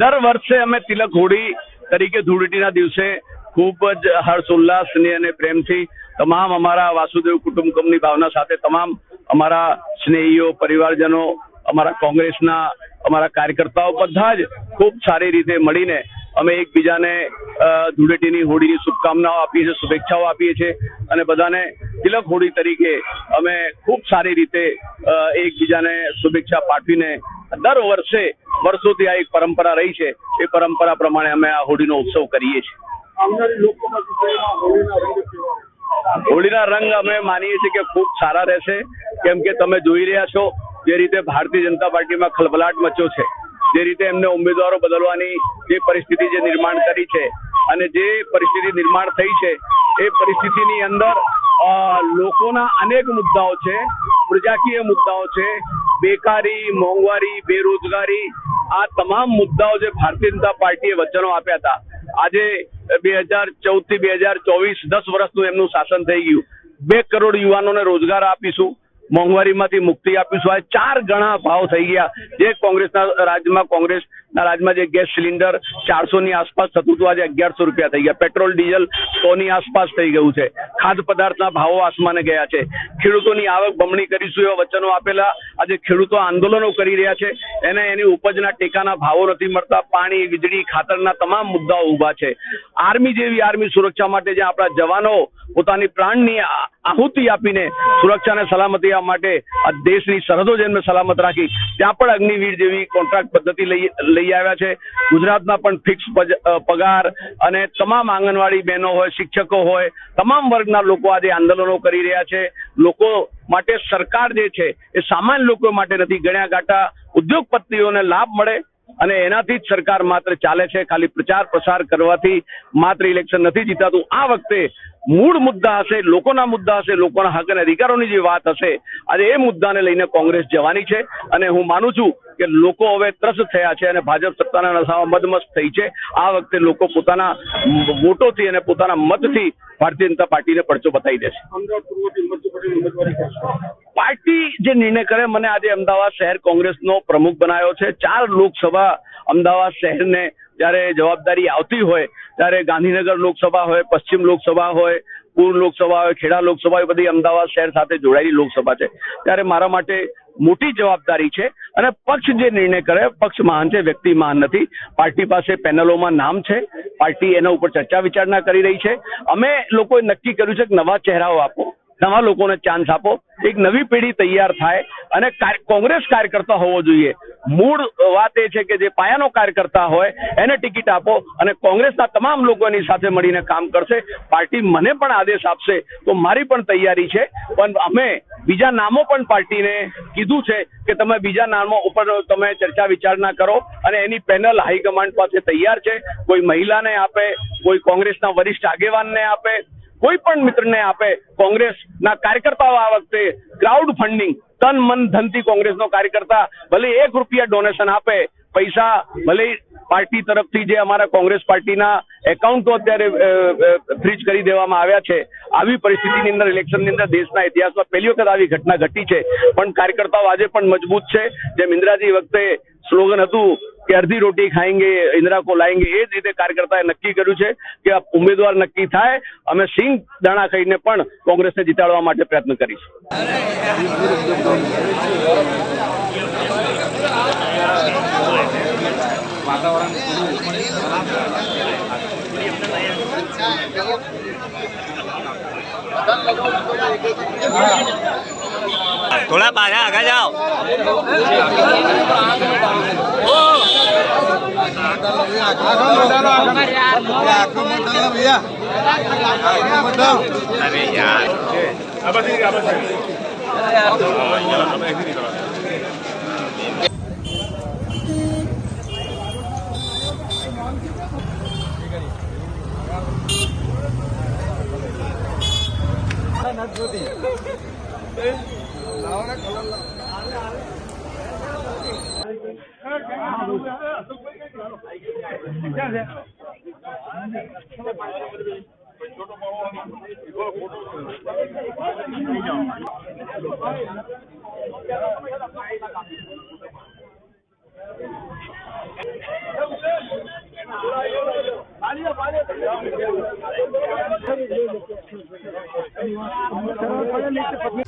દર વર્ષે અમે તિલક હોળી તરીકે ધૂળેટીના દિવસે ખૂબ જ હર્ષોલ્લાસ અને પ્રેમથી તમામ અમારા વાસુદેવ કુટુંબકમની ભાવના સાથે તમામ અમારા સ્નેહીઓ, પરિવારજનો, અમારા કોંગ્રેસના અમારા કાર્યકર્તાઓ બધા જ ખૂબ સારી રીતે મળીને અમે એકબીજાને ધૂળેટીની હોળીની શુભકામનાઓ આપીએ છીએ, શુભેચ્છાઓ આપીએ છીએ અને બધાને તિલક હોળી તરીકે અમે ખૂબ સારી રીતે એકબીજાને શુભેચ્છા પાઠવીને દર વર્ષે વર્ષોથી આ એક પરંપરા રહી છે, એ પરંપરા પ્રમાણે અમે આ હોળીનો ઉત્સવ કરીએ છીએ. હોળીના રંગ અમે માનીએ છીએ કે ખૂબ સારા રહેશે, કેમ કે તમે જોઈ રહ્યા છો જે રીતે ભારતીય જનતા પાર્ટીમાં ખળભળાટ મચ્યો છે, જે રીતે એમને ઉમેદવારો બદલવાની જે પરિસ્થિતિ જે નિર્માણ કરી છે અને જે પરિસ્થિતિ નિર્માણ થઈ છે એ પરિસ્થિતિની અંદર લોકોના અનેક મુદ્દાઓ છે, પ્રજાકીય મુદ્દાઓ છે, બેકારી, મોંઘવારી, બેરોજગારી, આ તમામ મુદ્દાઓ જે ભારતીય જનતા પાર્ટીએ વચનો આપ્યા હતા. આજે 2014 થી 2024 10 વર્ષનું એમનું શાસન થઈ ગયું. 2 કરોડ યુવાનોને રોજગાર આપીશું, મોંઘવારીમાંથી મુક્તિ આપીશું. આ 4 ગણા ભાવ થઈ ગયા. જે કોંગ્રેસના રાજમાં જે ગેસ સિલિન્ડર 400 ની આસપાસ થતું હતું, આજે 1100 રૂપિયા થઈ ગયા. પેટ્રોલ ડીઝલ 100 ની આસપાસ થઈ ગયું છે. ખાદ્ય પદાર્થના ભાવો આસમાને ગયા છે. ખેડૂતોની આવક બમણી કરીશું એવા વચનો આપેલા, આજે ખેડૂતો આંદોલનો કરી રહ્યા છે. એની ઉપજના ટેકાના ભાવો નથી મળતા. પાણી, વીજળી, ખાતરના તમામ મુદ્દાઓ ઊભા છે. આર્મી સુરક્ષા માટે જે આપણા જવાનો પોતાની પ્રાણની આહુતિ આપીને સુરક્ષા અને સલામતી માટે આ દેશની સરહદો જેમને સલામત રાખી, ત્યાં પણ અગ્નિવીર જેવી કોન્ટ્રાક્ટ પદ્ધતિ લઈ આવ્યા છે. ગુજરાતમાં પણ ફિક્સ પગાર અને તમામ આંગણવાડી બહેનો હોય, શિક્ષકો હોય, તમામ વર્ગના લોકો આજે આંદોલનો કરી રહ્યા છે. લોકો માટે સરકાર જે છે એ સામાન્ય લોકો માટે નથી, ગણ્યા ગાંઠા ઉદ્યોગપતિઓને લાભ મળે અને એનાથી જ સરકાર માત્ર ચાલે છે. ખાલી પ્રચાર પ્રસાર કરવાથી માત્ર ઇલેક્શન નથી જીતાતું. આ વખતે મૂળ મુદ્દા હશે, લોકોના મુદ્દા હશે, લોકોના હક અને અધિકારોની જે વાત હશે, આજે એ મુદ્દાને લઈને કોંગ્રેસ જવાની છે. અને હું માનું છું કે લોકો હવે ત્રસ્ત થયા છે અને ભાજપ સત્તાના નશામાં મદમસ્ત થઈ છે. આ વખતે લોકો પોતાના વોટોથી અને પોતાના મતથી ભારતીય જનતા પાર્ટીને પડચો બતાવી દેશે. પાર્ટી જે નિર્ણય કરે, મને આજે અમદાવાદ શહેર કોંગ્રેસનો પ્રમુખ બનાવ્યો છે. 4 લોકસભા અમદાવાદ શહેરને જ્યારે જવાબદારી આવતી હોય ત્યારે ગાંધીનગર લોકસભા હોય, પશ્ચિમ લોકસભા હોય, પૂર્વ લોકસભા હોય, ખેડા લોકસભા હોય, બધી અમદાવાદ શહેર સાથે જોડાયેલી લોકસભા છે. ત્યારે મારા માટે મોટી જવાબદારી છે અને પક્ષ જે નિર્ણય કરે, પક્ષ મહાન છે, વ્યક્તિ મહાન નથી. પાર્ટી પાસે પેનલોમાં નામ છે, પાર્ટી એના ઉપર ચર્ચા વિચારણા કરી રહી છે. અમે લોકોએ નક્કી કર્યું છે કે નવા ચહેરાઓ આપો, નવા લોકોને ચાન્સ આપો, એક નવી પેઢી તૈયાર થાય અને કોંગ્રેસ કાર્યકર્તા હોવો જોઈએ. મૂળ વાત એ છે કે જે પાયાનો કાર્યકર્તા હોય એને ટિકિટ આપો અને કોંગ્રેસના તમામ લોકો એની સાથે મળીને કામ કરશે. પાર્ટી મને પણ આદેશ આપશે તો મારી પણ તૈયારી છે, પણ અમે બીજા નામો પણ પાર્ટીને કીધું છે કે તમે બીજા નામો ઉપર તમે ચર્ચા વિચારણા કરો અને એની પેનલ હાઈકમાન્ડ પાસે તૈયાર છે. કોઈ મહિલાને આપે, કોઈ કોંગ્રેસના વરિષ્ઠ આગેવાનને આપે, કોઈ પણ મિત્રને આપે. કોંગ્રેસના કાર્યકર્તાઓ આ વખતે ક્રાઉડ ફંડિંગ, તન મન ધનથી કોંગ્રેસનો કાર્યકર્તા ભલે ₹1 ડોનેશન આપે, પૈસા ભલે પાર્ટી તરફથી જે અમારા કોંગ્રેસ પાર્ટીના એકાઉન્ટો અત્યારે ફ્રીજ કરી દેવામાં આવ્યા છે. આવી પરિસ્થિતિની અંદર, ઇલેક્શનની અંદર દેશના ઇતિહાસમાં પહેલી વખત આવી ઘટના ઘટી છે, પણ કાર્યકર્તાઓ આજે પણ મજબૂત છે. જેમ ઇન્દિરાજી વખતે સ્લોગન હતું કે અડધી રોટી ખાएंगे इंदिरा को लाएंगे, એ જ રીતે કાર્યકર્તાએ નક્કી કર્યું છે કે ઉમેદવાર નક્કી થાય, અમે સિંગ દાણા ખાઈને પણ કોંગ્રેસને જીતાડવા માટે પ્રયત્ન કરીશું. थोड़ा बाहर आगे जाओ. अरे यार પત્ની